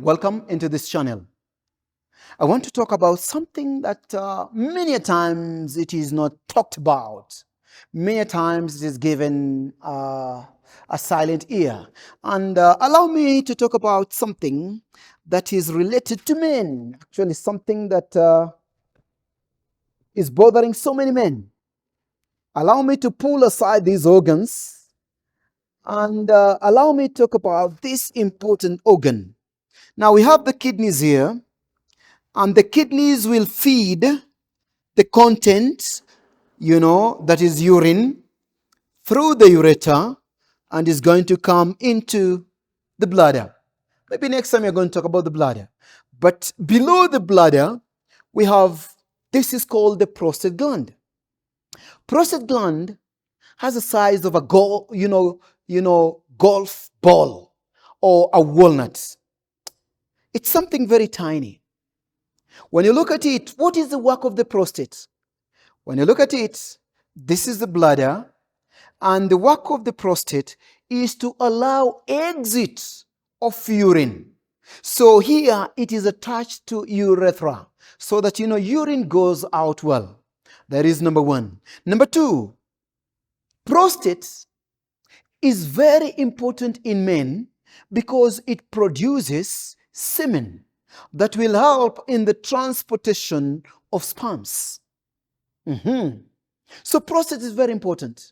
Welcome into this channel. I want to talk about something that many a times it is not talked about. Many a times it is given a silent ear. And allow me to talk about something that is related to men. Actually, something that is bothering so many men. Allow me to pull aside these organs and allow me to talk about this important organ. Now we have the kidneys here, and the kidneys will feed the content, that is urine, through the ureter and is going to come into the bladder. Maybe next time you're going to talk about the bladder. But below the bladder, we have, this is called the prostate gland. Prostate gland has the size of a golf ball or a walnut. It's something very tiny. When you look at it, what is the work of the prostate? When you look at it, this is the bladder, and the work of the prostate is to allow exit of urine. So here it is attached to urethra so that urine goes out well. That is number one. Number two, prostate is very important in men because it produces semen that will help in the transportation of sperms. So prostate is very important.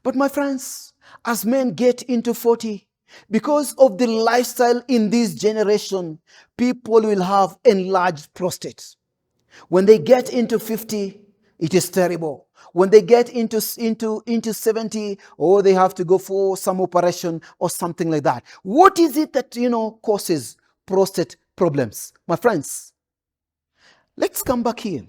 But my friends, as men get into 40, because of the lifestyle in this generation, people will have enlarged prostates. When they get into 50, it is terrible. When they get into 70, or they have to go for some operation or something like that. What is it that causes prostate problems? My friends, let's come back here.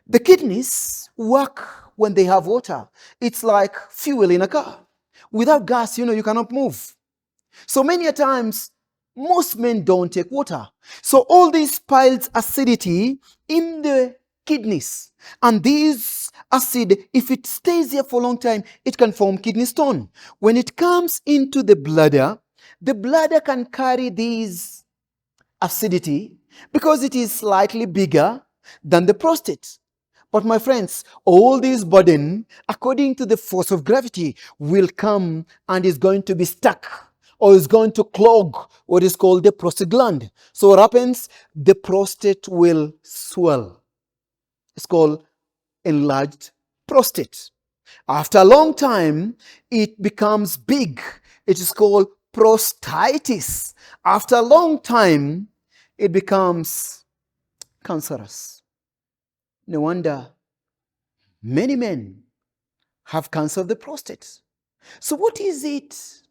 The kidneys work when they have water. It's like fuel in a car. Without gas, you cannot move. So many a times, most men don't take water. So all this piles acidity in the kidneys. And this acid, if it stays there for a long time, it can form kidney stone. When it comes into the bladder can carry this acidity because it is slightly bigger than the prostate. But my friends, all this burden, according to the force of gravity, will come and is going to be stuck or is going to clog what is called the prostate gland. So what happens? The prostate will swell. It's called enlarged prostate. After a long time, it becomes big. It is called prostatitis. After a long time, it becomes cancerous. No wonder many men have cancer of the prostate. So what is it?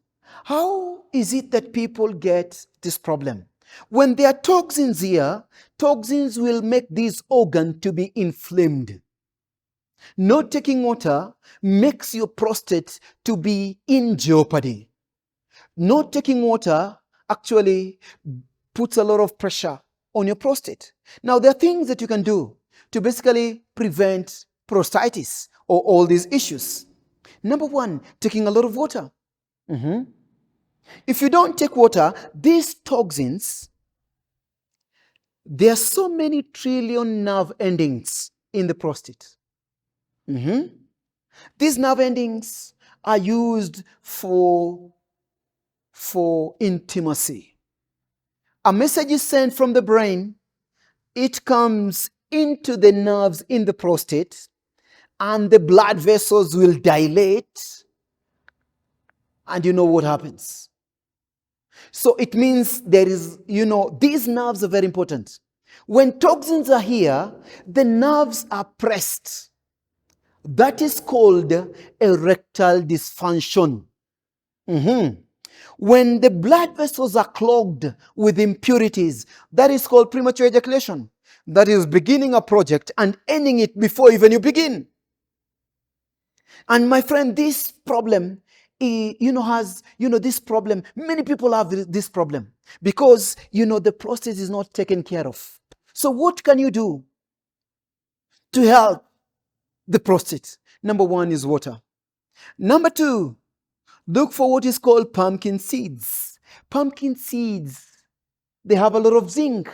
How is it that people get this problem? When there are toxins here, toxins will make this organ to be inflamed. Not taking water makes your prostate to be in jeopardy. Not taking water actually puts a lot of pressure on your prostate. Now, there are things that you can do to basically prevent prostatitis or all these issues. Number one, taking a lot of water. If you don't take water, these toxins, there are so many trillion nerve endings in the prostate. These nerve endings are used for intimacy. A message is sent from the brain. It comes into the nerves in the prostate, and the blood vessels will dilate, and you know what happens. So it means there is, these nerves are very important. When toxins are here, the nerves are pressed. That is called erectile dysfunction. When the blood vessels are clogged with impurities, that is called premature ejaculation. That is beginning a project and ending it before even you begin. And my friend, this problem, this problem, many people have this problem because, the prostate is not taken care of. So what can you do to help the prostate? Number one is water. Number two, look for what is called pumpkin seeds. Pumpkin seeds, they have a lot of zinc.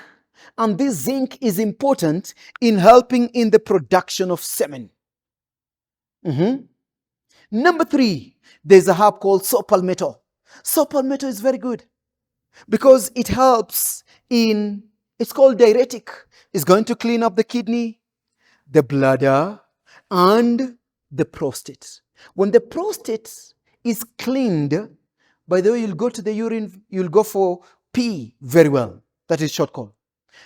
And this zinc is important in helping in the production of semen. Number 3, there's a herb called saw palmetto. Saw palmetto is very good because it helps in, it's called diuretic. It's going to clean up the kidney, the bladder, and the prostate. When the prostate is cleaned, by the way, you'll go to the urine, you'll go for pee very well. That is short call.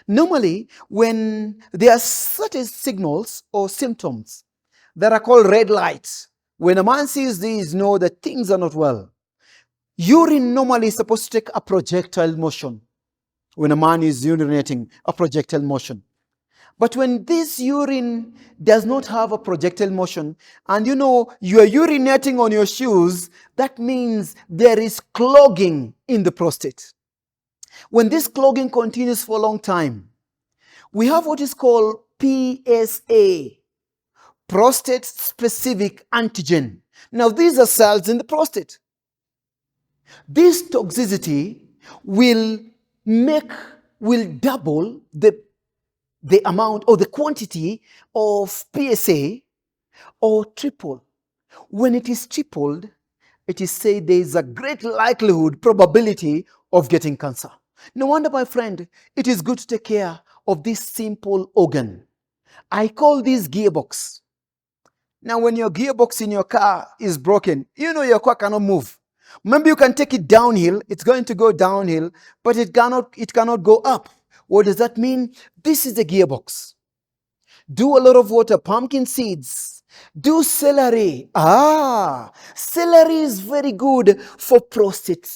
Normally, when there are certain signals or symptoms that are called red lights, when a man sees these, know that things are not well. Urine normally is supposed to take a projectile motion. When a man is urinating, a projectile motion. But when this urine does not have a projectile motion, and you are urinating on your shoes, that means there is clogging in the prostate. When this clogging continues for a long time, we have what is called PSA, prostate specific antigen. Now, these are cells in the prostate. This toxicity will double the amount or the quantity of PSA, or triple. When it is tripled, it is said there is a great likelihood, probability of getting cancer. No wonder, my friend, it is good to take care of this simple organ. I call this gearbox. Now, when your gearbox in your car is broken, your car cannot move. Maybe you can take it downhill, it's going to go downhill, but it cannot go up. What does that mean? This is the gearbox. Do a lot of water, pumpkin seeds. Do celery. Celery is very good for prostate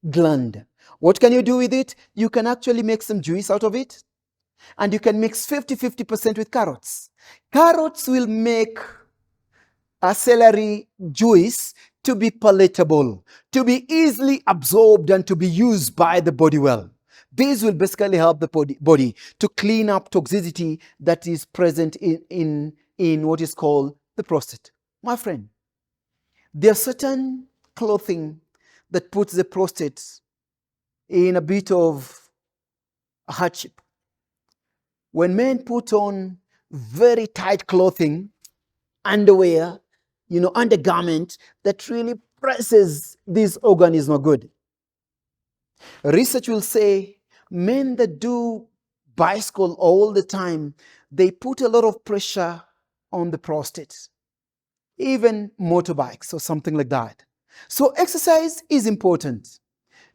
gland. What can you do with it? You can actually make some juice out of it. And you can mix 50% with carrots. Carrots will make a celery juice to be palatable, to be easily absorbed, and to be used by the body well. These will basically help the body to clean up toxicity that is present in what is called the prostate. My friend, there are certain clothing that puts the prostate in a bit of a hardship. When men put on very tight clothing, underwear, undergarment that really presses this organ is not good. Research will say men that do bicycle all the time, they put a lot of pressure on the prostate. Even motorbikes or something like that. So exercise is important.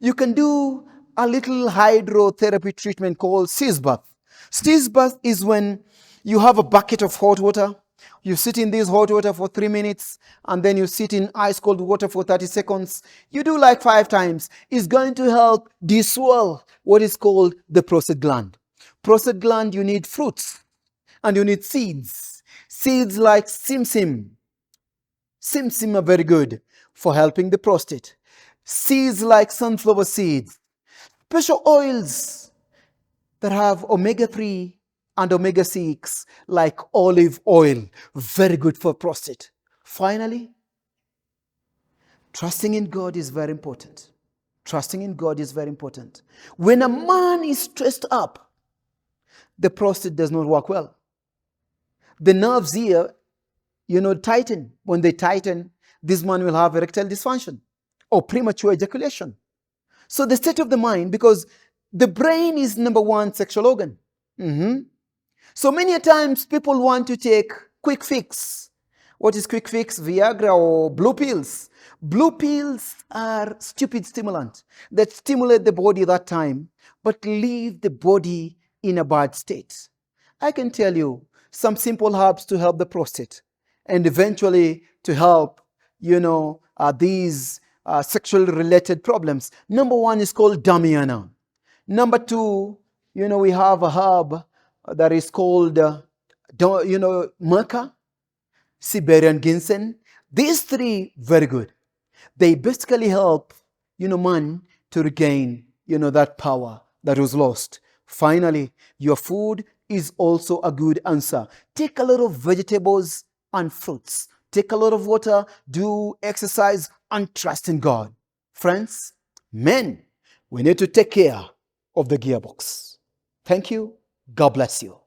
You can do a little hydrotherapy treatment called sea bath. Sea bath is when you have a bucket of hot water. You sit in this hot water for 3 minutes, and then you sit in ice cold water for 30 seconds. You do like 5 times. It's going to help deswell what is called the prostate gland. Prostate gland, you need fruits and you need seeds. Seeds like semen. Semen are very good for helping the prostate. Seeds like sunflower seeds. Special oils that have omega-3 and omega-6 like olive oil, very good for prostate. Finally, trusting in God is very important. Trusting in God is very important. When a man is stressed up, the prostate does not work well. The nerves here, tighten. When they tighten, this man will have erectile dysfunction or premature ejaculation. So the state of the mind, because the brain is number 1 sexual organ. So many times people want to take quick fix. What is quick fix? Viagra or blue pills. Blue pills are stupid stimulant that stimulate the body that time, but leave the body in a bad state. I can tell you some simple herbs to help the prostate and eventually to help, these sexual related problems. Number 1 is called Damiana. Number 2, we have a herb that is called, Merca, Siberian ginseng. These 3, very good. They basically help, man to regain, that power that was lost. Finally, your food is also a good answer. Take a lot of vegetables and fruits. Take a lot of water, do exercise, and trust in God. Friends, men, We need to take care of the gearbox. Thank you. God bless you.